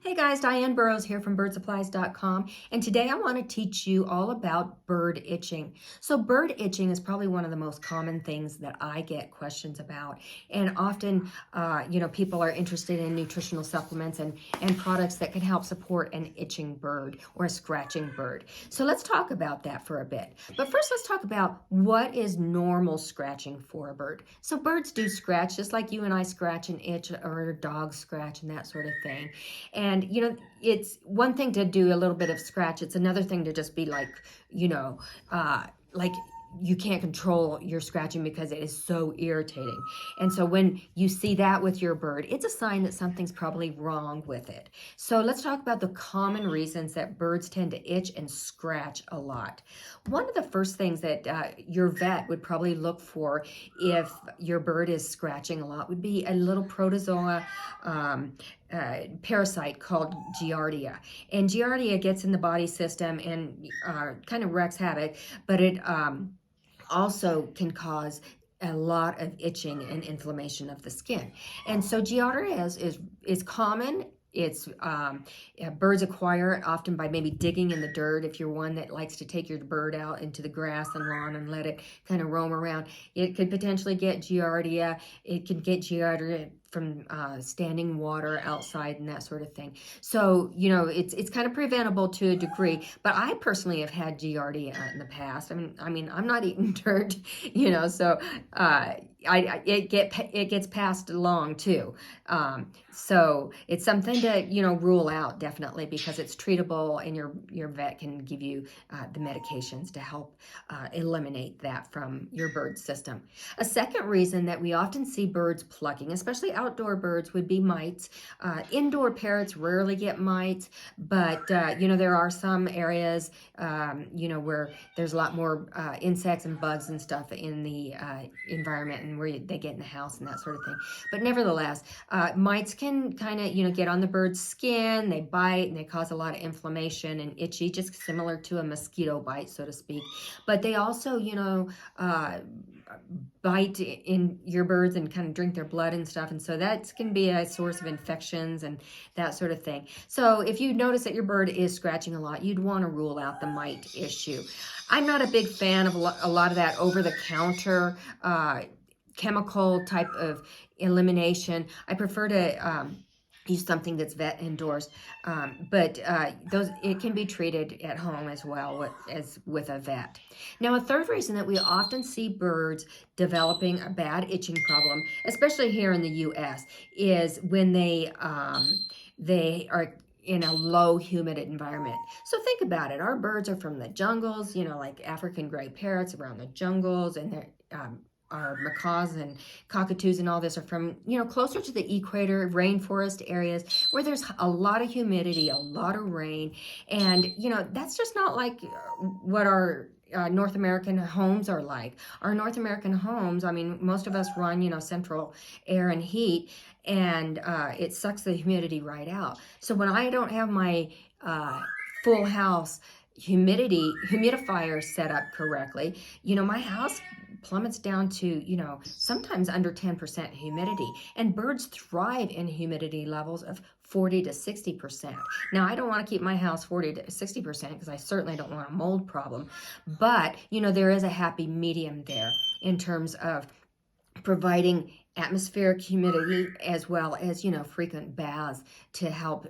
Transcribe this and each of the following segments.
Hey guys, Diane Burrows here from birdsupplies.com, and today I want to teach you all about bird itching. So bird itching is probably one of the most common things that I get questions about, and often people are interested in nutritional supplements and products that can help support an itching bird or a scratching bird. So let's talk about that for a bit. But first let's talk about what is normal scratching for a bird. So birds do scratch just like you and I scratch and itch, or dogs scratch and that sort of thing. And, it's one thing to do a little bit of scratch. It's another thing to just be like, like you can't control your scratching because it is so irritating. And so when you see that with your bird, it's a sign that something's probably wrong with it. So let's talk about the common reasons that birds tend to itch and scratch a lot. One of the first things that your vet would probably look for if your bird is scratching a lot would be a little protozoa parasite called Giardia. And Giardia gets in the body system and kind of wreaks havoc, but it also can cause a lot of itching and inflammation of the skin. And so Giardia is common. It's birds acquire it often by maybe digging in the dirt. If you're one that likes to take your bird out into the grass and lawn and let it kind of roam around, it could potentially get Giardia. It can get Giardia from standing water outside and that sort of thing. So, it's kind of preventable to a degree, but I personally have had Giardia in the past. I mean, I'm not eating dirt, so it gets passed along too. So it's something to, rule out definitely, because it's treatable and your vet can give you the medications to help eliminate that from your bird system. A second reason that we often see birds plucking, especially outdoor birds, would be mites. Indoor parrots rarely get mites, but there are some areas where there's a lot more insects and bugs and stuff in the environment, and where they get in the house and that sort of thing. But nevertheless, mites can kind of get on the bird's skin. They bite and they cause a lot of inflammation and itchy, just similar to a mosquito bite, so to speak. But they also bite in your birds and kind of drink their blood and stuff, and so that can be a source of infections and that sort of thing. So if you notice that your bird is scratching a lot, you'd want to rule out the mite issue. I'm not a big fan of a lot of that over-the-counter chemical type of elimination. I prefer to use something that's vet endorsed, but it can be treated at home as well as with a vet. Now, a third reason that we often see birds developing a bad itching problem, especially here in the U.S., is when they are in a low humid environment. So think about it. Our birds are from the jungles, like African gray parrots around the jungles, and they're our macaws and cockatoos and all this are from, closer to the equator, rainforest areas where there's a lot of humidity, a lot of rain. And, that's just not like what our North American homes are like. Our North American homes, most of us run, central air and heat, and it sucks the humidity right out. So when I don't have my full house humidifier set up correctly, my house plummets down to, sometimes under 10% humidity. And birds thrive in humidity levels of 40 to 60%. Now, I don't want to keep my house 40 to 60% because I certainly don't want a mold problem. But, there is a happy medium there in terms of providing atmospheric humidity as well as, frequent baths to help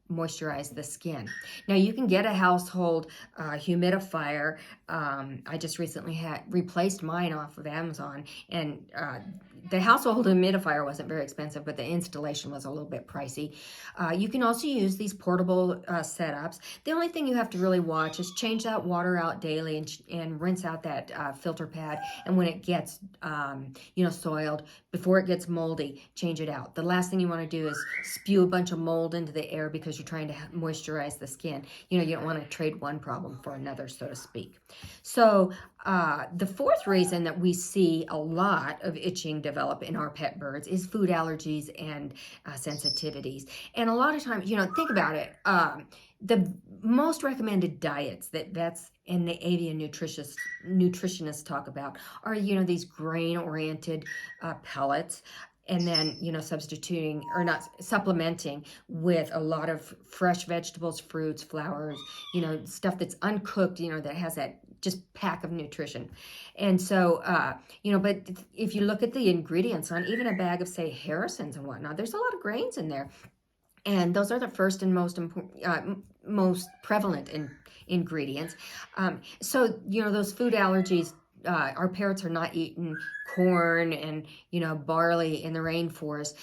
moisturize the skin. Now, you can get a household humidifier. I just recently replaced mine off of Amazon, and the household humidifier wasn't very expensive, but the installation was a little bit pricey. You can also use these portable setups. The only thing you have to really watch is change that water out daily and rinse out that filter pad. And when it gets, soiled, before it gets moldy, change it out. The last thing you want to do is spew a bunch of mold into the air because you're trying to moisturize the skin. You don't want to trade one problem for another, so to speak. So the fourth reason that we see a lot of itching develop in our pet birds is food allergies and sensitivities. And a lot of times, think about it. The most recommended diets that vets and the avian nutritionists talk about are, these grain-oriented pellets. and then, you know, substituting or not supplementing with a lot of fresh vegetables, fruits, flowers, you know, stuff that's uncooked, you know, that has that just pack of nutrition. And so, you know, but if you look at the ingredients on even a bag of, say, Harrison's and whatnot, there's a lot of grains in there. And those are the first and most important, most prevalent ingredients. So, you know, those food allergies, our parrots are not eating corn and, you know, barley in the rainforest.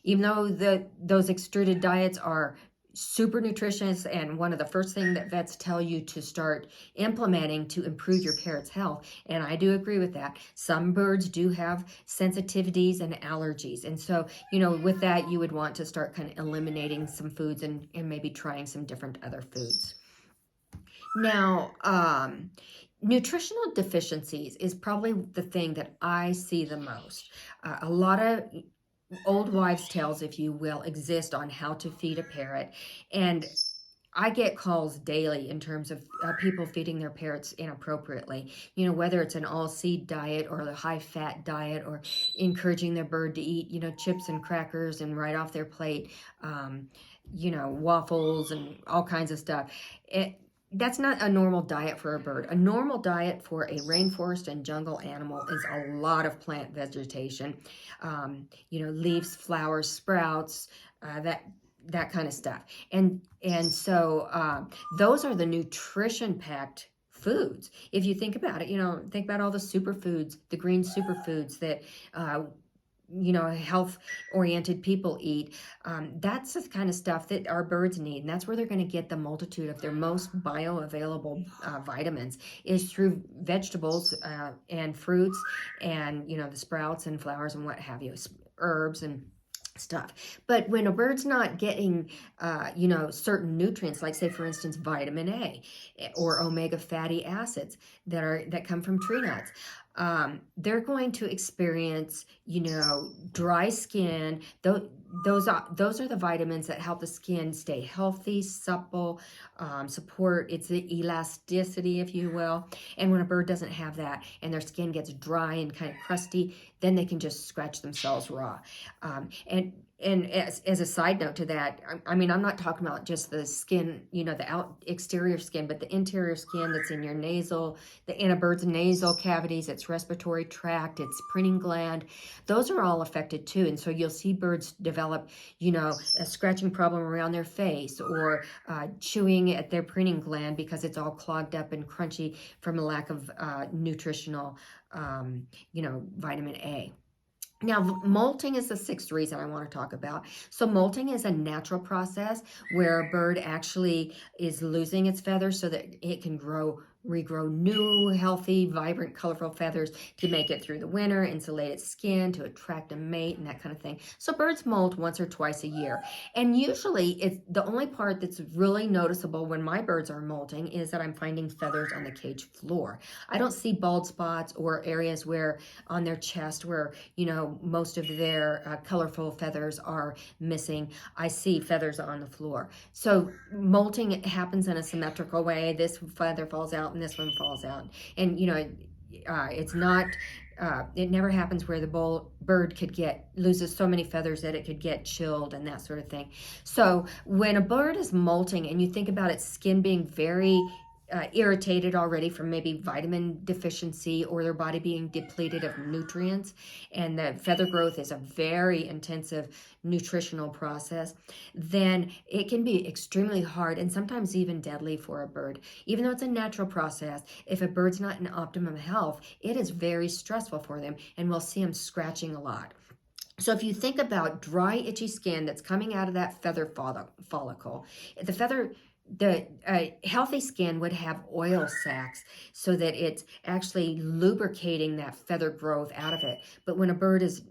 Even though those extruded diets are super nutritious and one of the first things that vets tell you to start implementing to improve your parrot's health, and I do agree with that. Some birds do have sensitivities and allergies, and so, you know, with that you would want to start kind of eliminating some foods and maybe trying some different other foods. Now, nutritional deficiencies is probably the thing that I see the most. A lot of old wives' tales, if you will, exist on how to feed a parrot. And I get calls daily in terms of people feeding their parrots inappropriately. You know, whether it's an all-seed diet or a high-fat diet or encouraging their bird to eat, you know, chips and crackers and right off their plate, you know, waffles and all kinds of stuff. That's not a normal diet for a bird. A normal diet for a rainforest and jungle animal is a lot of plant vegetation, you know, leaves, flowers, sprouts, that kind of stuff. And so those are the nutrition-packed foods. If you think about it, you know, think about all the superfoods, the green superfoods that you know, health-oriented people eat. That's the kind of stuff that our birds need, and that's where they're going to get the multitude of their most bioavailable vitamins is through vegetables and fruits, and, you know, the sprouts and flowers and what have you, herbs and stuff. But when a bird's not getting, you know, certain nutrients, like say for instance vitamin A or omega fatty acids that come from tree nuts, they're going to experience, you know, dry skin. Those are the vitamins that help the skin stay healthy, supple, support its elasticity, if you will. And when a bird doesn't have that and their skin gets dry and kind of crusty, then they can just scratch themselves raw. And as a side note to that, I mean, I'm not talking about just the skin, you know, the exterior skin, but the interior skin that's in your in a bird's nasal cavities, its respiratory tract, its printing gland. Those are all affected too. And so you'll see birds develop, you know, a scratching problem around their face or chewing at their printing gland because it's all clogged up and crunchy from a lack of nutritional, you know, vitamin A. Now, molting is the sixth reason I want to talk about. So molting is a natural process where a bird actually is losing its feathers so that it can regrow new, healthy, vibrant, colorful feathers to make it through the winter, insulate its skin, to attract a mate, and that kind of thing. So birds molt once or twice a year. And usually, it's the only part that's really noticeable when my birds are molting is that I'm finding feathers on the cage floor. I don't see bald spots or areas where on their chest where, you know, most of their colorful feathers are missing. I see feathers on the floor. So molting happens in a symmetrical way. This feather falls out and this one falls out. And, you know, it's not, it never happens where the bird loses so many feathers that it could get chilled and that sort of thing. So when a bird is molting and you think about its skin being very irritated already from maybe vitamin deficiency or their body being depleted of nutrients, and the feather growth is a very intensive nutritional process, then it can be extremely hard and sometimes even deadly for a bird. Even though it's a natural process, if a bird's not in optimum health, it is very stressful for them, and we'll see them scratching a lot. So if you think about dry, itchy skin that's coming out of that feather follicle, the healthy skin would have oil sacs so that it's actually lubricating that feather growth out of it. But when a bird is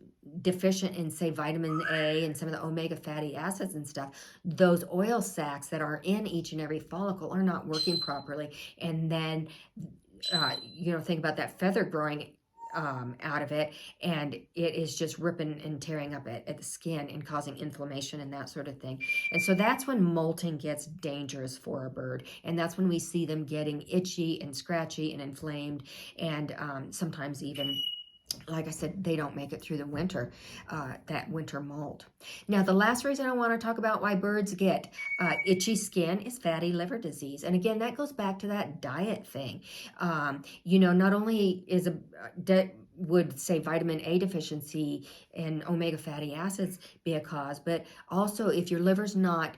deficient in, say, vitamin A and some of the omega fatty acids and stuff, those oil sacs that are in each and every follicle are not working properly. And then, you know, think about that feather growing out of it, and it is just ripping and tearing up at the skin and causing inflammation and that sort of thing. And so that's when molting gets dangerous for a bird, and that's when we see them getting itchy and scratchy and inflamed, and sometimes even like I said, they don't make it through the winter, that winter molt. Now, the last reason I want to talk about why birds get itchy skin is fatty liver disease. And again, that goes back to that diet thing. You know, not only is would say vitamin A deficiency and omega fatty acids be a cause, but also if your liver's not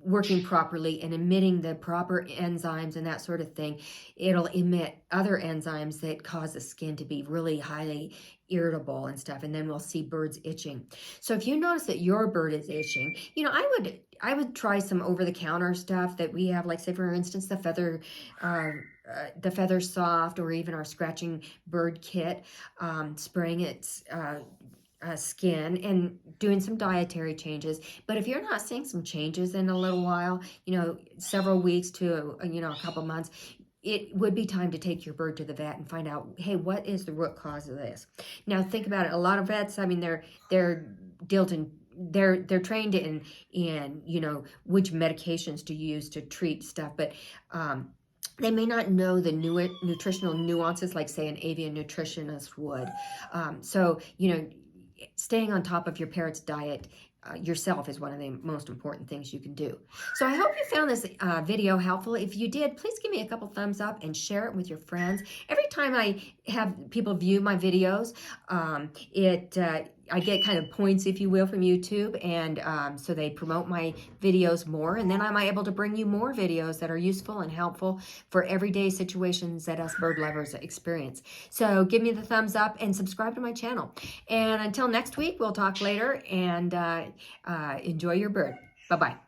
working properly and emitting the proper enzymes and that sort of thing, it'll emit other enzymes that cause the skin to be really highly irritable and stuff, and then we'll see birds itching. So if you notice that your bird is itching, you know, I would try some over-the-counter stuff that we have, like say for instance the Feather Soft, or even our scratching bird kit, spraying its skin and doing some dietary changes. But if you're not seeing some changes in a little while, you know, several weeks to you know, a couple months, it would be time to take your bird to the vet and find out, hey, what is the root cause of this? Now think about it. A lot of vets, I mean, they're dealt in, they're trained in you know, which medications to use to treat stuff, but they may not know the nutritional nuances like say an avian nutritionist would. So you know, staying on top of your parrot's diet yourself is one of the most important things you can do. So I hope you found this video helpful. If you did, please give me a couple thumbs up and share it with your friends. Every time I have people view my videos, I get kind of points, if you will, from YouTube, and so they promote my videos more, and then I'm able to bring you more videos that are useful and helpful for everyday situations that us bird lovers experience. So give me the thumbs up and subscribe to my channel. And until next week, we'll talk later, and enjoy your bird. Bye-bye.